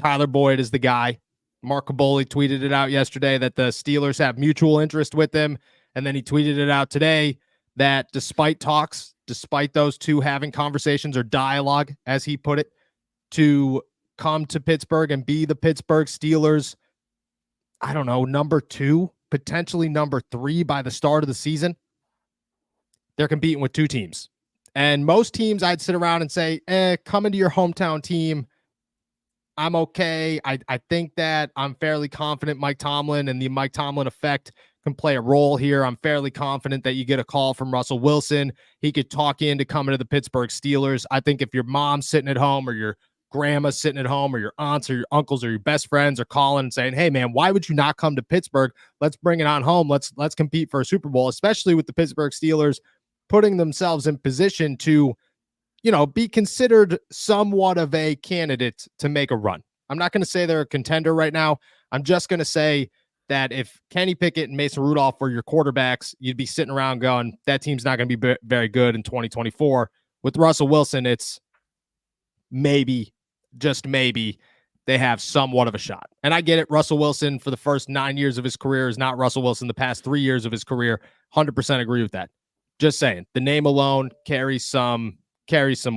Tyler Boyd is the guy. Mark Caboli tweeted it out yesterday that the Steelers have mutual interest with him. And then he tweeted it out today that despite talks, despite those two having conversations or dialogue, as he put it, to come to Pittsburgh and be the Pittsburgh Steelers, I don't know, number 2, potentially number 3 by the start of the season, they're competing with 2 teams. And most teams I'd sit around and say, come into your hometown team. I'm okay. I think that I'm fairly confident Mike Tomlin and the Mike Tomlin effect can play a role here. I'm fairly confident that you get a call from Russell Wilson. He could talk you into coming to the Pittsburgh Steelers. I think if your mom's sitting at home or your grandma's sitting at home or your aunts or your uncles or your best friends are calling and saying, hey, man, why would you not come to Pittsburgh? Let's bring it on home. Let's compete for a Super Bowl, especially with the Pittsburgh Steelers putting themselves in position to, be considered somewhat of a candidate to make a run. I'm not going to say they're a contender right now. I'm just going to say that if Kenny Pickett and Mason Rudolph were your quarterbacks, you'd be sitting around going, that team's not going to be very good in 2024. With Russell Wilson, it's maybe, just maybe, they have somewhat of a shot. And I get it. Russell Wilson for the first 9 years of his career is not Russell Wilson the past 3 years of his career. 100% agree with that. Just saying, the name alone carries some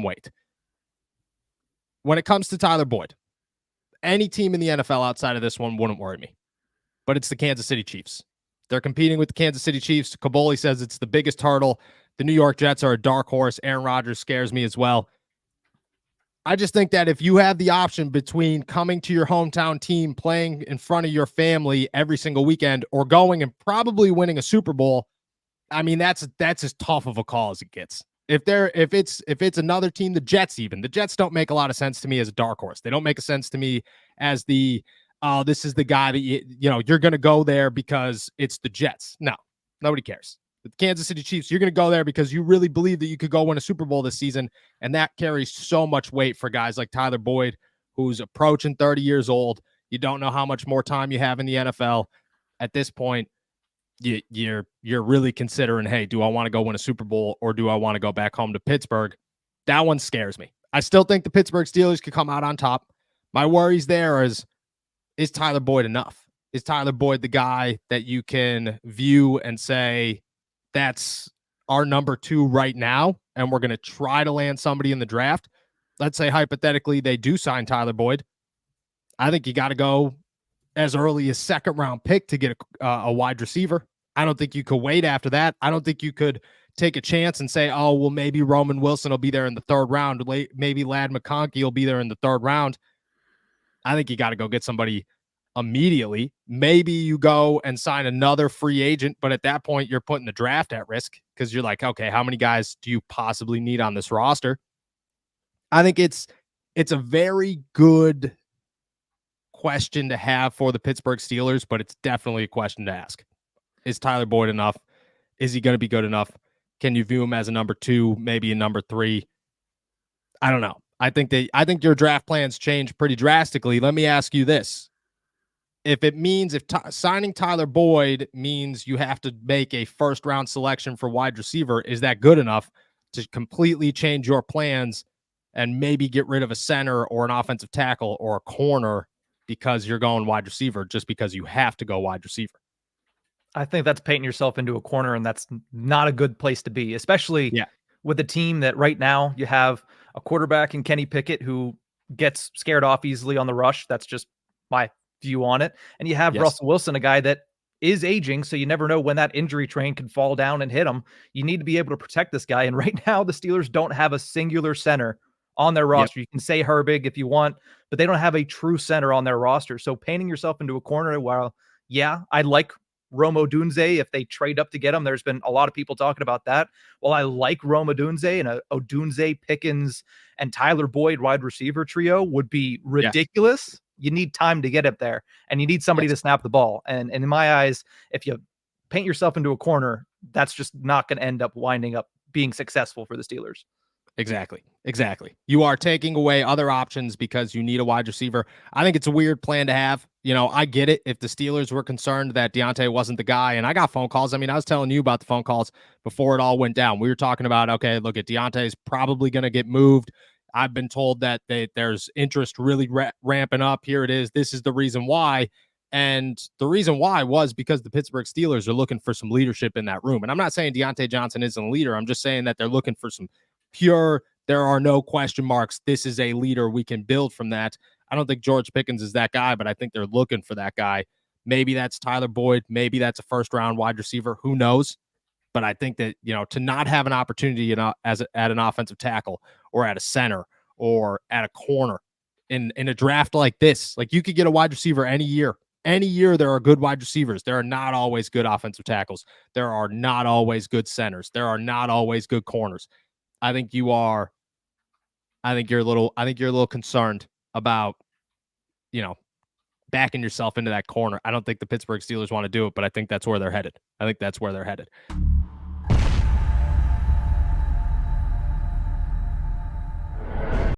weight. When it comes to Tyler Boyd, any team in the NFL outside of this one wouldn't worry me. But it's the Kansas City Chiefs. They're competing with the Kansas City Chiefs. Caboli says it's the biggest hurdle. The New York Jets are a dark horse. Aaron Rodgers scares me as well. I just think that if you have the option between coming to your hometown team, playing in front of your family every single weekend, or going and probably winning a Super Bowl, I mean, that's as tough of a call as it gets. If it's another team, the Jets don't make a lot of sense to me as a dark horse. They don't make a sense to me as this is the guy that you're going to go there because it's the Jets. No, nobody cares. With the Kansas City Chiefs, you're going to go there because you really believe that you could go win a Super Bowl this season, and that carries so much weight for guys like Tyler Boyd, who's approaching 30 years old. You don't know how much more time you have in the NFL. At this point, you're really considering, hey, do I want to go win a Super Bowl or do I want to go back home to Pittsburgh? That one scares me. I still think the Pittsburgh Steelers could come out on top. My worries there is Tyler Boyd enough? Is Tyler Boyd the guy that you can view and say, that's our number 2 right now, and we're going to try to land somebody in the draft? Let's say hypothetically they do sign Tyler Boyd. I think you got to go as early as second-round pick to get a wide receiver. I don't think you could wait after that. I don't think you could take a chance and say, oh, well, maybe Roman Wilson will be there in the 3rd round. Maybe Ladd McConkey will be there in the 3rd round. I think you got to go get somebody immediately. Maybe you go and sign another free agent, but at that point, you're putting the draft at risk because you're like, okay, how many guys do you possibly need on this roster? I think it's a very good question to have for the Pittsburgh Steelers, but it's definitely a question to ask. Is Tyler Boyd enough? Is he going to be good enough? Can you view him as a number 2, maybe a number 3? I don't know. I think your draft plans change pretty drastically. Let me ask you this. If signing Tyler Boyd means you have to make a 1st-round selection for wide receiver, is that good enough to completely change your plans and maybe get rid of a center or an offensive tackle or a corner because you're going wide receiver just because you have to go wide receiver? I think that's painting yourself into a corner, and that's not a good place to be, especially with a team that right now you have a quarterback in Kenny Pickett who gets scared off easily on the rush. That's just my view on it. And you have Russell Wilson, a guy that is aging, so you never know when that injury train can fall down and hit him. You need to be able to protect this guy. And right now, the Steelers don't have a singular center on their roster. You can say Herbig if you want, but they don't have a true center on their roster. So painting yourself into a corner, while, I like Rome Odunze if they trade up to get him. There's been a lot of people talking about that. Well, I like Rome Odunze, and a Odunze, Pickens, and Tyler Boyd wide receiver trio would be ridiculous. Yes. You need time to get up there, and you need somebody to snap the ball. And in my eyes, if you paint yourself into a corner, that's just not going to end up winding up being successful for the Steelers. Exactly. You are taking away other options because you need a wide receiver. I think it's a weird plan to have. I get it if the Steelers were concerned that Deontay wasn't the guy, and I got phone calls. I mean, I was telling you about the phone calls before it all went down. We were talking about, okay, look, Deontay's probably going to get moved. I've been told that there's interest really ramping up. Here it is. This is the reason why. And the reason why was because the Pittsburgh Steelers are looking for some leadership in that room. And I'm not saying Deontay Johnson isn't a leader. I'm just saying that they're looking for some pure, there are no question marks. This is a leader. We can build from that. I don't think George Pickens is that guy, but I think they're looking for that guy. Maybe that's Tyler Boyd. Maybe that's a first-round wide receiver. Who knows? But I think that, to not have an opportunity at an offensive tackle or at a center or at a corner in a draft like this, like you could get a wide receiver any year. Any year there are good wide receivers. There are not always good offensive tackles. There are not always good centers. There are not always good corners. I think you're a little concerned about, backing yourself into that corner. I don't think the Pittsburgh Steelers want to do it, but I think that's where they're headed.